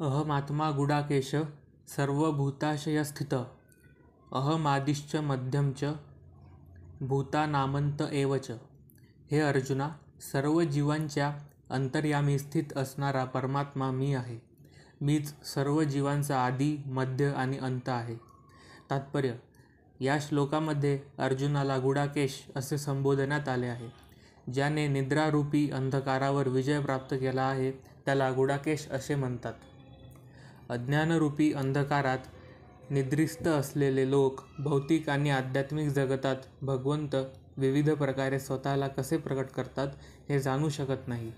अहमात्मा गुडाकेश सर्वभूताशयस्थित अहमादिश्च मध्यम च भूतानामंत एव च. हे अर्जुना, सर्व जीवांच्या अंतर्यामी स्थित असणारा परमात्मा मी आहे. मीच सर्व जीवांचा आदी, मध्य आणि अंत आहे. तात्पर्य: या श्लोकामध्ये अर्जुनाला गुडाकेश असे संबोधण्यात आले आहे. ज्याने निद्रारूपी अंधकारावर विजय प्राप्त केला आहे त्याला गुडाकेश असे म्हणतात. अज्ञानरूपी अंधकारात निद्रिस्त असलेले लोक भौतिक आणि आध्यात्मिक जगतात भगवंत विविध प्रकारे स्वतःला कसे प्रकट करतात हे जाणू शकत नाही.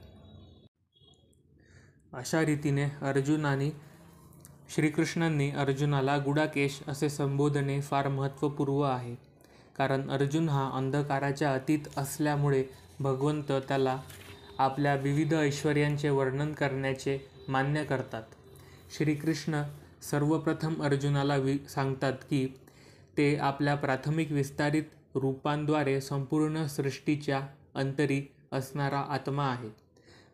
अशा रीतीने श्रीकृष्णांनी अर्जुनाला गुडाकेश असे संबोधणे फार महत्त्वपूर्ण आहे. कारण अर्जुन हा अंधकाराच्या अतीत असल्यामुळे भगवंत त्याला आपल्या विविध ऐश्वर्यांचे वर्णन करण्याचे मान्य करतात. श्रीकृष्ण सर्वप्रथम अर्जुनाला सांगतात की ते आपल्या प्राथमिक विस्तारित रूपांद्वारे संपूर्ण सृष्टीच्या अंतरी असणारा आत्मा आहे.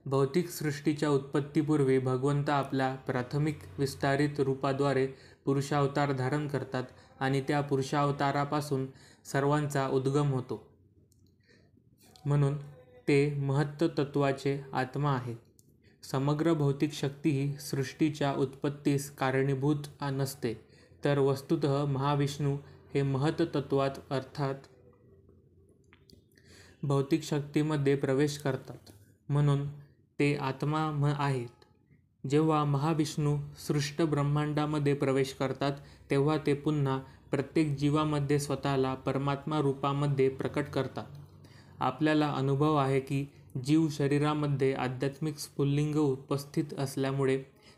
भौतिक सृष्टीच्या उत्पत्तीपूर्वी भगवंत आपल्या प्राथमिक विस्तारित रूपाद्वारे पुरुषावतार धारण करतात आणि त्या पुरुषावतारापासून सर्वांचा उद्गम होतो. म्हणून ते महत्तत्वाचे आत्मा आहे. समग्र भौतिक शक्ती ही सृष्टीच्या उत्पत्तीस कारणीभूत नसते, तर वस्तुतः महाविष्णू हे महत्तत्वात अर्थात भौतिक शक्तीमध्ये प्रवेश करतात. म्हणून ते आत्मा आहेत. जेव्हा महाविष्णू सृष्ट ब्रह्मांडामध्ये प्रवेश करतात तेव्हा ते पुन्हा प्रत्येक जीवामध्ये स्वतःला परमात्मा रूपामध्ये प्रकट करतात. आपल्याला अनुभव आहे की जीव शरीरामध्ये आध्यात्मिक स्फुल्लिंग उपस्थित असल्यामुळे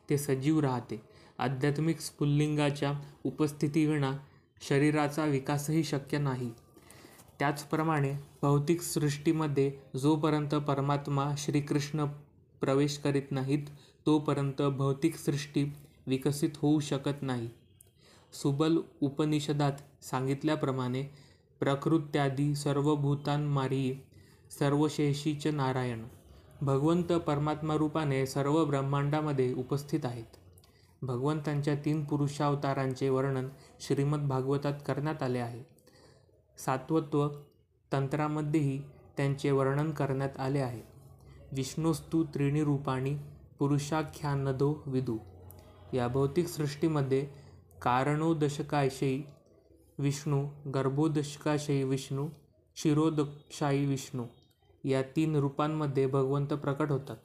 ते सजीव राहते. आध्यात्मिक स्फुल्लिंगाच्या उपस्थितीविना शरीराचा विकासही शक्य नाही. त्याचप्रमाणे भौतिक सृष्टीमध्ये जोपर्यंत परमात्मा श्रीकृष्ण प्रवेश करीत नाहीत तोपर्यंत भौतिक सृष्टी विकसित होऊ शकत नाही. सुबल उपनिषदात सांगितल्याप्रमाणे प्रकृत्यादी सर्वभूतांमारी सर्वशेषीच नारायण. भगवंत परमात्मा रूपाने सर्व ब्रह्मांडामध्ये उपस्थित आहेत. भगवंतांच्या 3 पुरुषावतारांचे वर्णन श्रीमद भागवतात करण्यात आले आहे. सात्वत्व तंत्रामध्येही त्यांचे वर्णन करण्यात आले आहे. विष्णोस्तु त्रीणि रूपाणि पुरुषाख्यानदो विदु. या भौतिक सृष्टीमध्ये कारणोदशकाशयी विष्णू, गर्भोदशकाशयी विष्णू, क्षीरोदशायी विष्णू या 3 रूपांमध्ये भगवंत प्रकट होतात.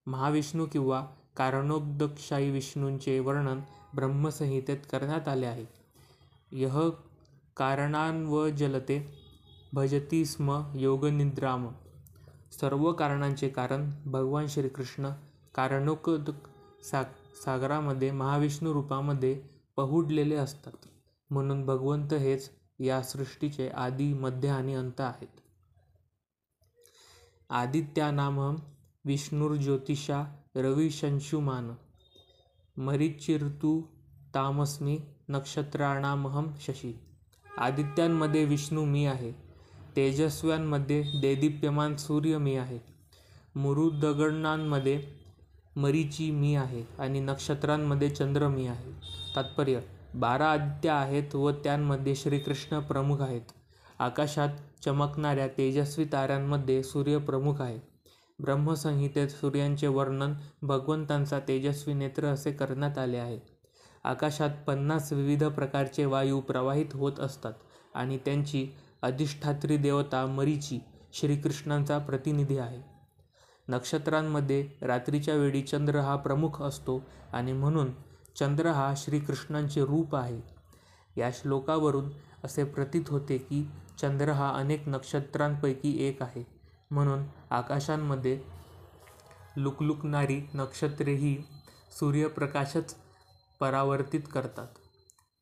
महाविष्णू किंवा कारणोदशायी विष्णूंचे वर्णन ब्रह्मसंहितेत करण्यात आले आहे. यः कारणान्वजलते भजति स्म योगनिद्राम. सर्व कारणांचे कारण भगवान श्रीकृष्ण कारणोदक सागरामध्ये महाविष्णू रूपामध्ये पहुडलेले असतात. म्हणून भगवंत हेच या सृष्टीचे आदी, मध्य आणि अंत आहेत. आदित्यानामहं विष्णुर्ज्योतिषा रविशंशुमान मरीचिर्तु तामस्मि नक्षत्राणामहं शशी. आदित्यांमध्ये विष्णू मी आहे. तेजस्व्यांमध्ये देदीप्यमान सूर्य मी आहे. मरुदगणांमध्ये मरीची मी आहे आणि नक्षत्रांमध्ये चंद्र मी आहे. तात्पर्य: 12 आदित्य आहेत व त्यांमध्ये श्रीकृष्ण प्रमुख आहेत. आकाशात चमकणाऱ्या तेजस्वी ताऱ्यांमध्ये सूर्य प्रमुख आहे. ब्रह्मसंहितेत सूर्याचे वर्णन भगवंतांचा तेजस्वी नेत्र असे करण्यात आले आहे. आकाशात 50 विविध प्रकारचे वायू प्रवाहित होत असतात आणि त्यांची अधिष्ठात्री देवता मरीची श्रीकृष्णांचा प्रतिनिधी आहे. नक्षत्रांमध्ये रात्रीच्या वेळी चंद्र हा प्रमुख असतो आणि म्हणून चंद्र हा श्रीकृष्णांचे रूप आहे. या श्लोकावरून असे प्रतीत होते की चंद्र हा अनेक नक्षत्रांपैकी एक आहे. म्हणून आकाशांमध्ये लुकलुकणारी नक्षत्रेही सूर्यप्रकाशच परावर्तित करतात.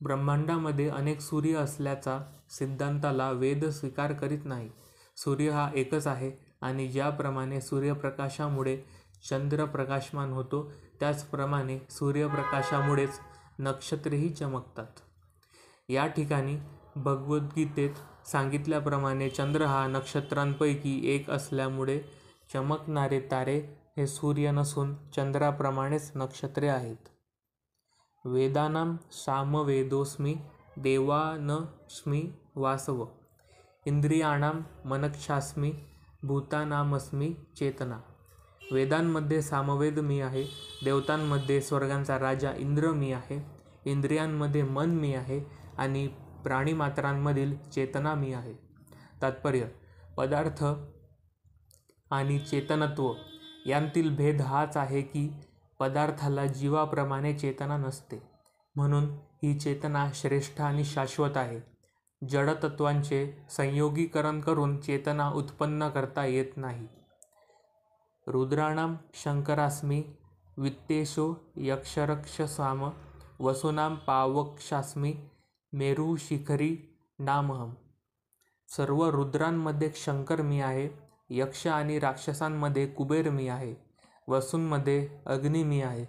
ब्रह्मांडामध्ये अनेक सूर्य असल्याचा सिद्धांताला वेद स्वीकार करीत नाही. सूर्य हा एकच आहे आणि ज्याप्रमाणे सूर्यप्रकाशामुळे चंद्र प्रकाशमान होतो त्याचप्रमाणे सूर्यप्रकाशामुळेच नक्षत्रेही चमकतात. या ठिकाणी भगवद्गीतेत सांगितल्याप्रमाणे चंद्र हा नक्षत्रांपैकी एक असल्यामुळे चमकणारे तारे हे सूर्य नसून चंद्राप्रमाणेच नक्षत्रे आहेत. वेदानां सामवेदोऽस्मि देवानस्मि वासव इंद्रियाणां मनक्षास्मि भूतानामस्मि चेतना. वेदांमध्ये सामवेद मी आहे, देवतांमध्ये स्वर्गांचा राजा इंद्र मी आहे, इंद्रियांमध्ये मन मी आहे आणि प्राणीमात्रांमधील चेतना मी आहे. तात्पर्य: पदार्थ आणि चेतनत्व यांतील भेद हाच आहे की पदार्थाला जीवाप्रमाणे चेतना नसते, म्हणून ही चेतना श्रेष्ठ आणि शाश्वत आहे. जडतत्वांचे संयोगीकरण करून चेतना उत्पन्न करता येत नाही. रुद्राणां शंकरास्मि वित्तेषु यक्षरक्षसाम वसूनां पावक्षास्मि मेरुशिखरी नामहम. सर्व रुद्रांमध्ये शंकर मी आहे, यक्ष आणि राक्षसांमध्ये कुबेर मी आहे, वसूंमध्ये अग्नी मी आहे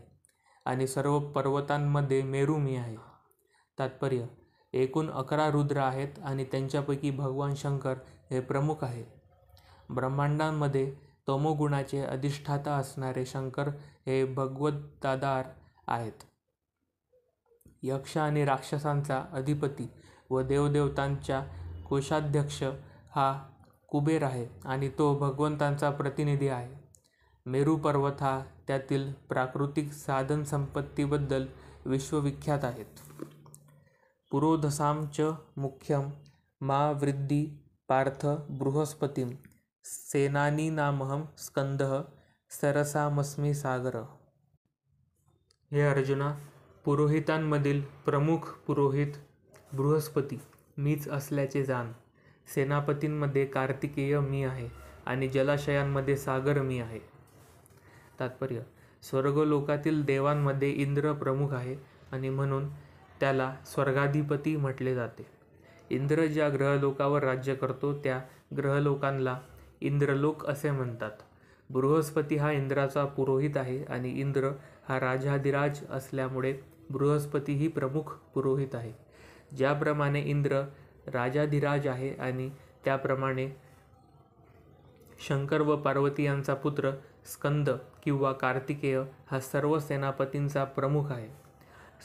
आणि सर्व पर्वतांमध्ये मेरू मी आहे. तात्पर्य: एकूण 11 रुद्र आहेत आणि त्यांच्यापैकी भगवान शंकर हे प्रमुख आहे. ब्रह्मांडांमध्ये तमोगुणाचे अधिष्ठाता असणारे शंकर हे भगवदाधार आहेत. यक्ष आणि राक्षसांचा अधिपती व देवदेवतांचा कोषाध्यक्ष हा कुबेर आहे आणि तो भगवंतांचा प्रतिनिधी आहे. मेरू पर्वत हा त्यातील प्राकृतिक साधनसंपत्तीबद्दल विश्वविख्यात आहेत. पुरोधसां च मुख्यं मा वृद्धी पार्थ बृहस्पतिं सेनानीनामहं स्कंदः सरसामस्मि सागर. हे अर्जुना, पुरोहितांमधील प्रमुख पुरोहित बृहस्पती मीच असल्याचे जाण. सेनापतींमध्ये कार्तिकेय मी आहे आणि जलाशयांमध्ये सागर मी आहे. तात्पर्य: स्वर्गलोकातील देवांमध्ये इंद्र प्रमुख आहे आणि म्हणून त्याला स्वर्गाधिपती म्हटले जाते. इंद्र ज्या ग्रहलोकावर राज्य करतो त्या ग्रहलोकांना इंद्रलोक असे म्हणतात. बृहस्पती हा इंद्राचा पुरोहित आहे आणि इंद्र हा राजाधिराज असल्यामुळे बृहस्पती ही प्रमुख पुरोहित आहे. ज्याप्रमाणे इंद्र राजाधिराज आहे आणि त्याप्रमाणे शंकर व पार्वती यांचा पुत्र स्कंद किंवा कार्तिकेय हा सर्व सेनापतींचा प्रमुख आहे.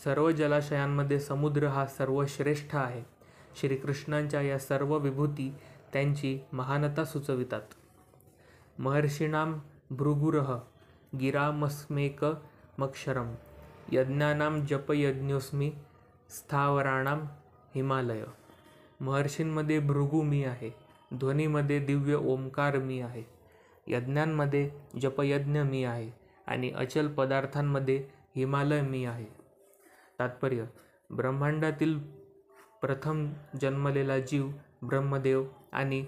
सर्व जलाशयांमध्ये समुद्र हा सर्वश्रेष्ठ आहे. श्रीकृष्णांच्या या सर्व विभूती त्यांची महानता सुचवितात. महर्षीणां भृगुरः गिरामस्मेकमक्षरं यज्ञानां जपयज्ञोऽस्मि स्थावराणां हिमालय. महर्षींमध्ये भृगु मी आहे, ध्वनीमध्ये दिव्य ओंकार मी आहे, यज्ञांमध्ये जपयज्ञ मी आहे आणि अचल पदार्थांमध्ये हिमालय मी आहे. तात्पर्य: ब्रह्मांडातील प्रथम जन्मलेला जीव ब्रह्मदेव आणि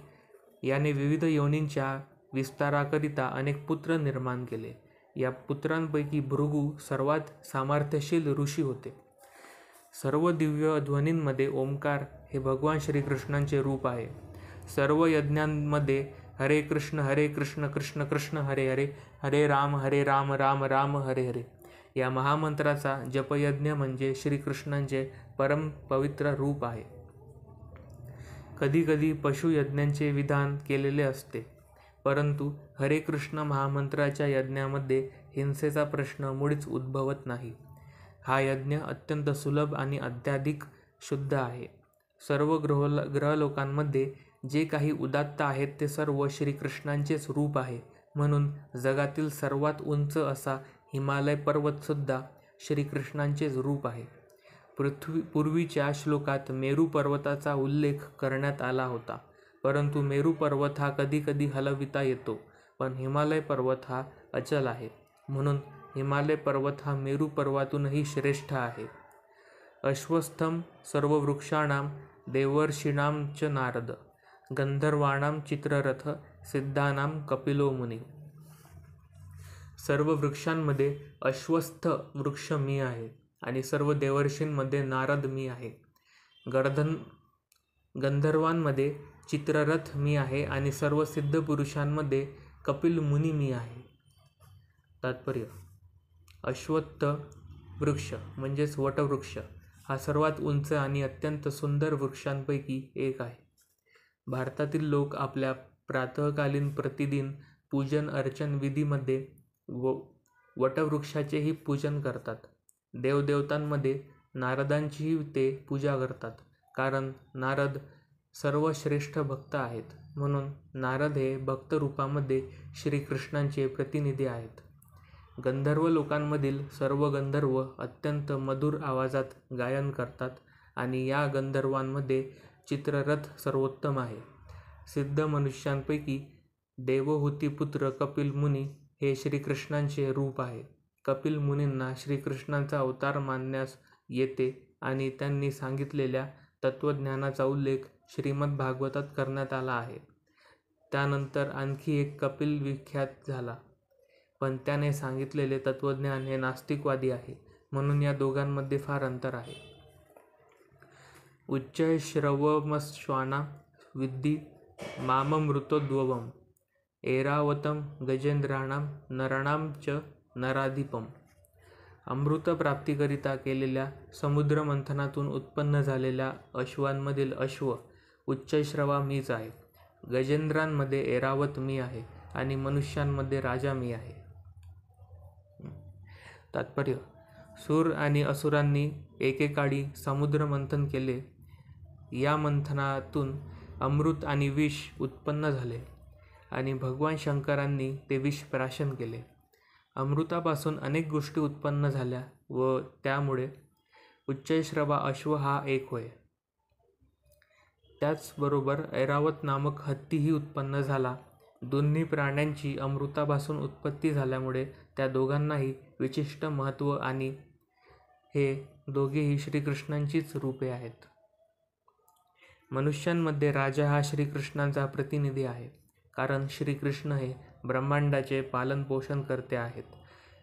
याने विविध योनींच्या विस्ताराकरिता अनेक पुत्र निर्माण केले. या पुत्रांपैकी भृगु सर्वात सामर्थ्यशील ऋषी होते. सर्व दिव्य ध्वनींमध्ये ओंकार हे भगवान श्रीकृष्णांचे रूप आहे. सर्व यज्ञांमध्ये हरे कृष्ण कृष्ण कृष्ण हरे हरे, हरे राम राम राम हरे हरे या महामंत्राचा जपयज्ञ म्हणजे श्रीकृष्णांचे परम पवित्र रूप आहे. कधीकधी पशुयज्ञांचे विधान केलेले असते, परंतु हरे कृष्ण महामंत्राच्या यज्ञामध्ये हिंसेचा प्रश्न मुळीच उद्भवत नाही. हा यज्ञ अत्यंत सुलभ आणि अत्याधिक शुद्ध आहे. सर्व ग्रहलोकांमध्ये जे काही उदात्त आहेत ते सर्व श्रीकृष्णांचेच रूप आहे. म्हणून जगातील सर्वात उंच असा हिमालय पर्वतसुद्धा श्रीकृष्णांचेच रूप आहे. पूर्वीच्या श्लोकात मेरू पर्वताचा उल्लेख करण्यात आला होता, परंतु मेरू पर्वत हा कधीकधी हलविता येतो, पण हिमालय पर्वत हा अचल आहे. म्हणून हिमालय पर्वत हा मेरू पर्वताहूनही श्रेष्ठ आहे. अश्वस्थं सर्ववृक्षाणां देवर्षीणां च नारद गंधर्वाणां चित्ररथ सिद्धानां कपिलो मुनी. सर्व वृक्षांमध्ये अश्वस्थ वृक्ष मी आहे आणि सर्व देवर्षींमध्ये नारद मी आहे. गंधर्वांमध्ये चित्ररथ मी आहे आणि सर्व सिद्ध पुरुषांमध्ये कपिल मुनी मी आहे. तात्पर्य: अश्वत्थ वृक्ष म्हणजेच वटवृक्ष हा सर्वात उंच आणि अत्यंत सुंदर वृक्षांपैकी एक आहे. भारतातील लोक आपल्या प्रातःकालीन प्रतिदिन पूजन अर्चन विधीमध्ये वटवृक्षाचेही पूजन करतात. देवदेवतांमध्ये नारदांचीही ते पूजा करतात, कारण नारद सर्वश्रेष्ठ भक्त आहेत. म्हणून नारद हे भक्त रूपामध्ये श्रीकृष्णांचे प्रतिनिधी आहेत. गंधर्व लोकांमधील सर्व गंधर्व अत्यंत मधुर आवाजात गायन करतात आणि या गंधर्वांमध्ये चित्ररथ सर्वोत्तम आहे. सिद्ध मनुष्यांपैकी देवहूतीपुत्र कपिल मुनी हे श्रीकृष्णांचे रूप आहे. कपिल मुनींना श्रीकृष्णांचा अवतार मानण्यास येते आणि त्यांनी सांगितलेल्या तत्त्वज्ञानाचा उल्लेख श्रीमद भागवतात करण्यात आला आहे. त्यानंतर आणखी एक कपिल विख्यात झाला, पण त्याने सांगितलेले तत्त्वज्ञान हे नास्तिकवादी आहे. म्हणून या दोघांमध्ये फार अंतर आहे. उच्चैःश्रवमश्वाना विद्धि माममृतोद्भवम् ऐरावतं गजेंद्राणां नराणां च नराधिपम्. अमृतप्राप्तीकरिता केलेल्या समुद्रमंथनातून उत्पन्न झालेल्या अश्वांमधील अश्व उच्चैःश्रवा मीच आहे. गजेंद्रांमध्ये ऐरावत मी आहे आणि मनुष्यांमध्ये राजा मी आहे. तात्पर्य: सूर आणि असुरांनी एकेकाळी समुद्रमंथन केले. या मंथनातून अमृत आणि विष उत्पन्न झाले आणि भगवान शंकरांनी ते विष प्राशन केले. अमृतापासून अनेक गोष्टी उत्पन्न झाल्या व त्यामुळे उच्चैःश्रवा अश्व हा एक होय. त्याचबरोबर ऐरावत नामक हत्तीही उत्पन्न झाला. दोन्ही प्राण्यांची अमृतापासून उत्पत्ती झाल्यामुळे त्या दोघांनाही विशिष्ट महत्त्व आणि हे दोघेही श्रीकृष्णांचीच रूपे आहेत. मनुष्यांमध्ये राजा हा श्रीकृष्णांचा प्रतिनिधी आहे, कारण श्रीकृष्ण हे ब्रह्मांडाचे पालनपोषण करते आहेत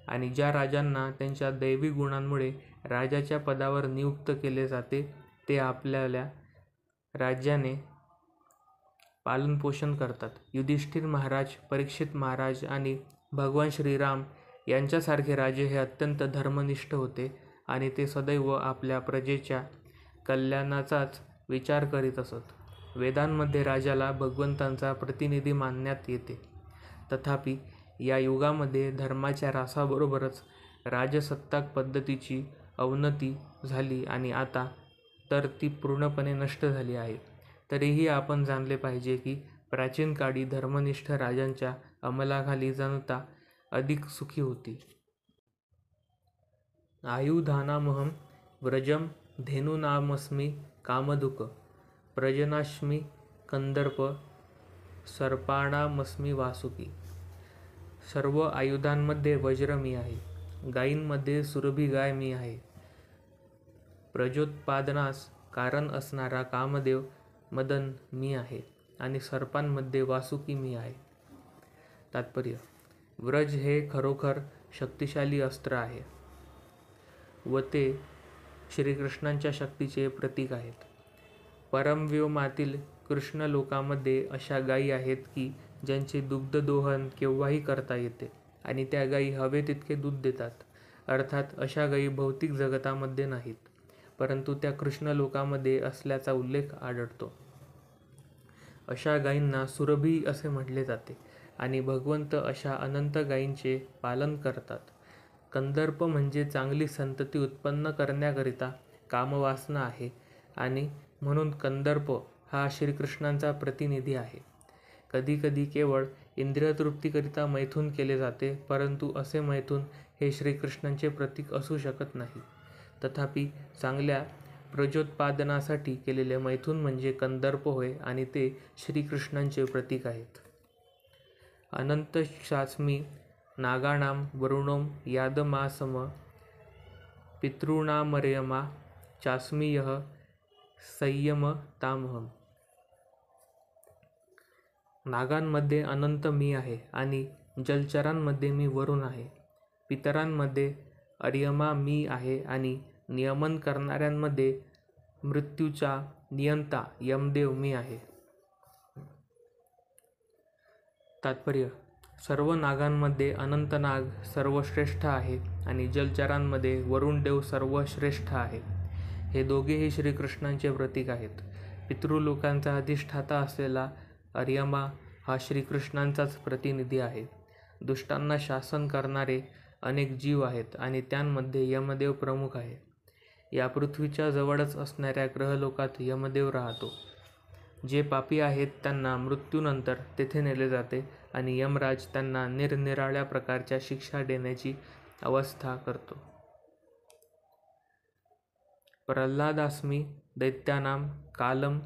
आणि ज्या राजांना त्यांच्या दैवी गुणांमुळे राजाच्या पदावर नियुक्त केले जाते ते आपल्या राज्याने पालनपोषण करतात. युधिष्ठिर महाराज, परीक्षित महाराज आणि भगवान श्रीराम यांच्यासारखे राजे हे अत्यंत धर्मनिष्ठ होते आणि ते सदैव आपल्या प्रजेच्या कल्याणाचाच विचार करीत असत. वेदांमध्ये राजाला भगवंतांचा प्रतिनिधी मानण्यात येते. तथापि या युगामध्ये धर्माच्या ऱ्हासाबरोबरच राजसत्ताक पद्धतीची अवनती झाली आणि आता तर ती पूर्णपणे नष्ट झाली आहे. तरीही आपण जाणले पाहिजे की प्राचीन काळी धर्मनिष्ठ राजांच्या अंमलाखाली जनता अधिक सुखी होती. आयुधानामहं व्रजं धेनूनामस्मि कामधुक् प्रजनास्मि कंदर्प सर्पाणामस्मि वासुकी. सर्व आयुधांमध्ये वज्र मी आहे, गायींमध्ये सुरभी गाय मी आहे, प्रजोत्पादनास कारण असणारा कामदेव मदन मी आहे आणि सर्पांमध्ये वासुकी मी आहे. तात्पर्य: व्रज हे खरोखर शक्तिशाली अस्त्र आहे व ते श्रीकृष्णांच्या शक्तीचे प्रतीक आहेत. परमव्योमातील कृष्णलोकामध्ये अशा गायी आहेत की ज्यांचे दुग्धदोहन केव्हाही करता येते आणि त्या गायी हवे तितके दूध देतात. अर्थात अशा गायी भौतिक जगतामध्ये नाहीत, परंतु त्या कृष्णलोकामध्ये असल्याचा उल्लेख आढळतो. अशा गायींना सुरभी असे म्हटले जाते आणि भगवंत अशा अनंत गायींचे पालन करतात. कंदर्प म्हणजे चांगली संतती उत्पन्न करण्याकरिता कामवासना आहे आणि म्हणून कंदर्प हा श्रीकृष्णांचा प्रतिनिधी आहे. कधीकधी केवळ इंद्रियतृप्तीकरिता मैथून केले जाते, परंतु असे मैथून हे श्रीकृष्णांचे प्रतीक असू शकत नाही. तथापि चांगल्या प्रजोत्पादनासाठी केलेले मैथून म्हणजे कंदर्प होय आणि ते श्रीकृष्णांचे प्रतीक आहेत. अनंतश्चास्मि नागाणां वरुणो यादमासम पितॄणामर्यमा चास्मि यः संयमतामहम्. नागांमध्ये अनंत मी आहे आणि जलचरांमध्ये मी वरुण आहे. पितरांमध्ये अर्यमा मी आहे आणि नियमन करणाऱ्यांमध्ये मृत्यूचा नियंता यमदेव मी आहे. तात्पर्य: सर्व नागांमध्ये अनंतनाग सर्वश्रेष्ठ आहे आणि जलचरांमध्ये वरुणदेव सर्वश्रेष्ठ आहे. हे दोघेही श्रीकृष्णांचे प्रतीक आहेत. पितृलोकांचा अधिष्ठाता असलेला अर्यमा हा श्रीकृष्णांचाच प्रतिनिधी आहे. दुष्टांना शासन करणारे अनेक जीव आहेत आणि त्यांमध्ये यमदेव प्रमुख आहे. या पृथ्वीच्या जवळच असणाऱ्या ग्रहलोकात यमदेव राहतो. जे पापी आहेत त्यांना मृत्यूनंतर तेथे नेले जाते आणि यमराज त्यांना निरनिराळ्या प्रकारच्या शिक्षा देण्याची अवस्था करतो. प्रल्हादास्मी दैत्यानां कालं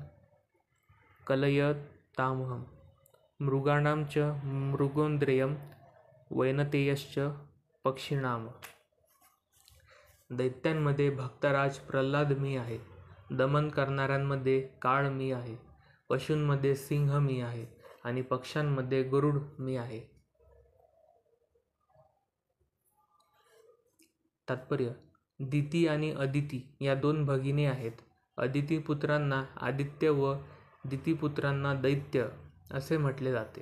कलयतामहं मृगाणां च मृगोन्द्रियं वैनतेयश्च पक्षिणाम. दैत्यांमध्ये भक्तराज प्रल्हाद मी आहे. दमन करणाऱ्यांमध्ये काळ मी आहे. पशूंमध्ये सिंह मी आहे आणि पक्ष्यांमध्ये गरुड मी आहे. तात्पर्य: दिती आणि अदिती या दोन भगिनी आहेत. अदितीपुत्रांना आदित्य व दितीपुत्रांना दैत्य असे म्हटले जाते.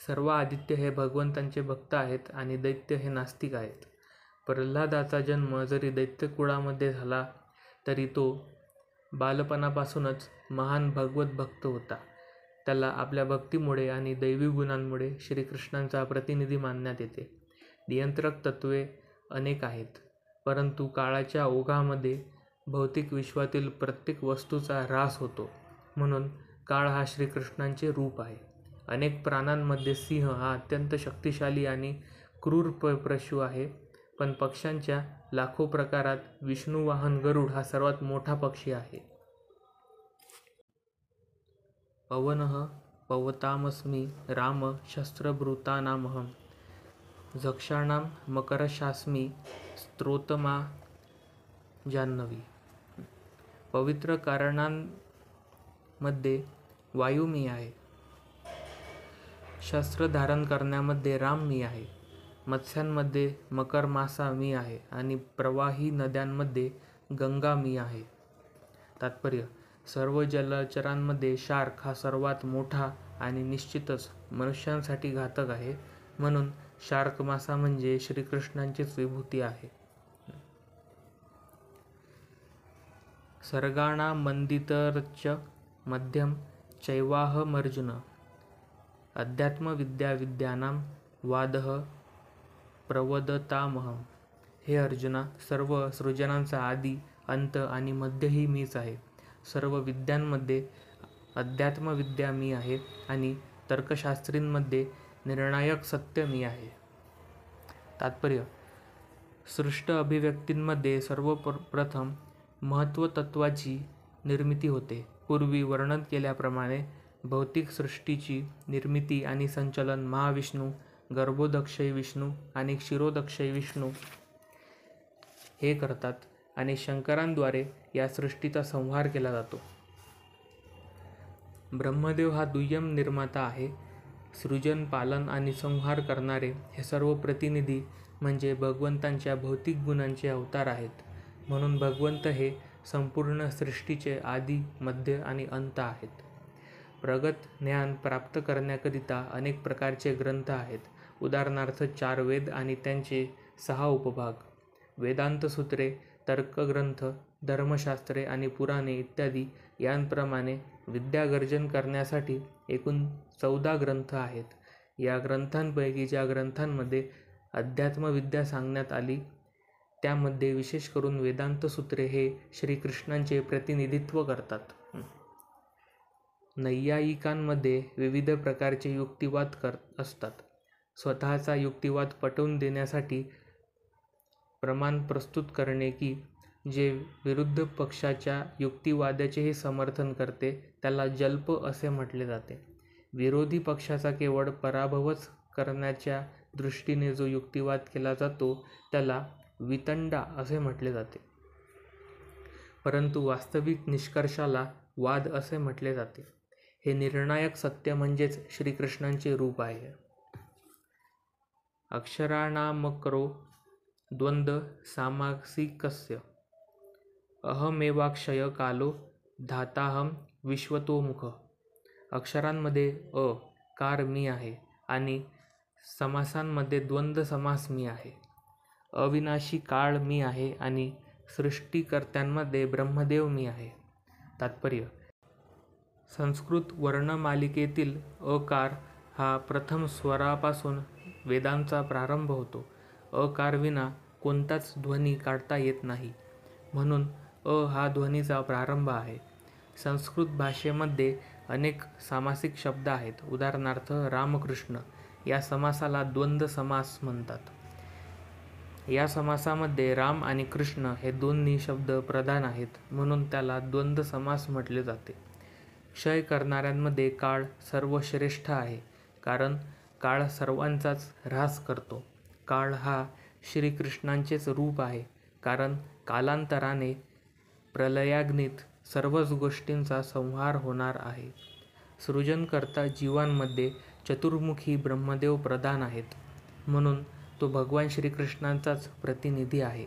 सर्व आदित्य हे भगवंतांचे भक्त आहेत आणि दैत्य हे नास्तिक आहेत. प्रल्हादाचा जन्म जरी दैत्यकुळामध्ये झाला तरी तो बालपणापासूनच महान भगवत भक्त होता. त्याला आपल्या भक्तीमुळे आणि दैवी गुणांमुळे श्रीकृष्णांचा प्रतिनिधी मानण्यात येते. नियंत्रक तत्त्वे अनेक आहेत, परंतु काळाच्या ओघामध्ये भौतिक विश्वातील प्रत्येक वस्तूचा ऱ्हास होतो. म्हणून काळ हा श्रीकृष्णांचे रूप आहे. अनेक प्राण्यांमध्ये सिंह हा अत्यंत शक्तिशाली आणि क्रूर पशु आहे, पण पक्ष्यांच्या लाखो प्रकारात विष्णुवाहन गरुड हा सर्वात मोठा पक्षी आहे. पवनः पवतामस्मि राम शस्त्रभृतानामहं झक्षाणां मकरश्चास्मि स्त्रोतमा जाह्नवी. पवित्र कारणांमध्ये वायू मी आहे. शस्त्र धारण करण्यामध्ये राम मी आहे. मत्स्यांमध्ये मकर मासा मी आहे आणि प्रवाही नद्यांमध्ये गंगा मी आहे. तात्पर्य: सर्व जलचरांमध्ये शार्क हा सर्वात मोठा आणि निश्चितच मनुष्यांसाठी घातक आहे. म्हणून शार्क मासा म्हणजे श्रीकृष्णांचीच विभूती आहे. सर्गाणामन्दितरश्च मध्यम चैवाहमर्जुन अध्यात्मविद्याविद्यानां वादः प्रवदतामहं. हे अर्जुना, सर्व सृजनांचा आदी, अंत आणि मध्यही मीच आहे. सर्व विद्यांमध्ये अध्यात्मविद्या मी आहे आणि तर्कशास्त्रींमध्ये निर्णायक सत्य मी आहे. तात्पर्य: सृष्ट अभिव्यक्तींमध्ये सर्वप्रथम महत्त्वतत्त्वाची निर्मिती होते. पूर्वी वर्णन केल्याप्रमाणे भौतिक सृष्टीची निर्मिती आणि संचलन महाविष्णू, गर्भोदक्षय विष्णू आणि क्षीरोदक्षय विष्णू हे करतात आणि शंकरांद्वारे या सृष्टीचा संहार केला जातो. ब्रह्मदेव हा दुय्यम निर्माता आहे. सृजन, पालन आणि संहार करणारे हे सर्व प्रतिनिधी म्हणजे भगवंतांच्या भौतिक गुणांचे अवतार आहेत. म्हणून भगवंत हे संपूर्ण सृष्टीचे आदी, मध्य आणि अंत आहेत. प्रगत ज्ञान प्राप्त करण्याकरिता अनेक प्रकारचे ग्रंथ आहेत. उदाहरणार्थ 4 वेद आणि त्यांचे 6 उपभाग, वेदांतसूत्रे, तर्कग्रंथ, धर्मशास्त्रे आणि पुराणे इत्यादी. यांप्रमाणे विद्यागर्जन करण्यासाठी एकूण 14 ग्रंथ आहेत. या ग्रंथांपैकी ज्या ग्रंथांमध्ये अध्यात्मविद्या सांगण्यात आली त्यामध्ये विशेष करून वेदांतसूत्रे हे श्रीकृष्णांचे प्रतिनिधित्व करतात. नैयायिकांमध्ये विविध प्रकारचे युक्तिवाद असतात. स्वतःचा युक्तिवाद पटवून देण्यासाठी प्रमाण प्रस्तुत करणे की जे विरुद्ध पक्षाच्या युक्तिवादाचेही समर्थन करते त्याला जल्प असे म्हटले जाते. विरोधी पक्षाचा केवळ पराभवच करण्याच्या दृष्टीने जो युक्तिवाद केला जातो त्याला वितंडा असे म्हटले जाते, परंतु वास्तविक निष्कर्षाला वाद असे म्हटले जाते. हे निर्णायक सत्य म्हणजेच श्रीकृष्णांचे रूप आहे. अक्षराणामकरो द्वंद्व सामासिकस्य अहमेवाक्षय कालो धाताहं विश्वतोमुख. अक्षरांमध्ये अ कार मी आहे आणि समासांमध्ये द्वंद्व समास मी आहे. अविनाशी काळ मी आहे आणि सृष्टीकर्त्यांमध्ये ब्रह्मदेव मी आहे. तात्पर्य: संस्कृत वर्णमालिकेतील अकार हा प्रथम स्वरापासून वेदांचा प्रारंभ होतो. अकारविना कोणताच ध्वनी काढता येत नाही. म्हणून अ हा ध्वनीचा प्रारंभ आहे. संस्कृत भाषेमध्ये अनेक सामासिक शब्द आहेत. उदाहरणार्थ रामकृष्ण या समासाला द्वंद्व समास म्हणतात. या समासामध्ये राम आणि कृष्ण हे दोन्ही शब्द प्रधान आहेत, म्हणून त्याला द्वंद्व समास म्हटले जाते. क्षय करणाऱ्यांमध्ये काळ सर्वश्रेष्ठ आहे, कारण काळ सर्वांचाच ऱ्हास करतो. काळ हा श्रीकृष्णांचेच रूप आहे, कारण कालांतराने प्रलयाग्नीत सर्वच गोष्टींचा संहार होणार आहे. सृजनकर्ता जीवांमध्ये चतुर्मुखी ब्रह्मदेव प्रधान आहेत, म्हणून तो भगवान श्रीकृष्णांचाच प्रतिनिधी आहे.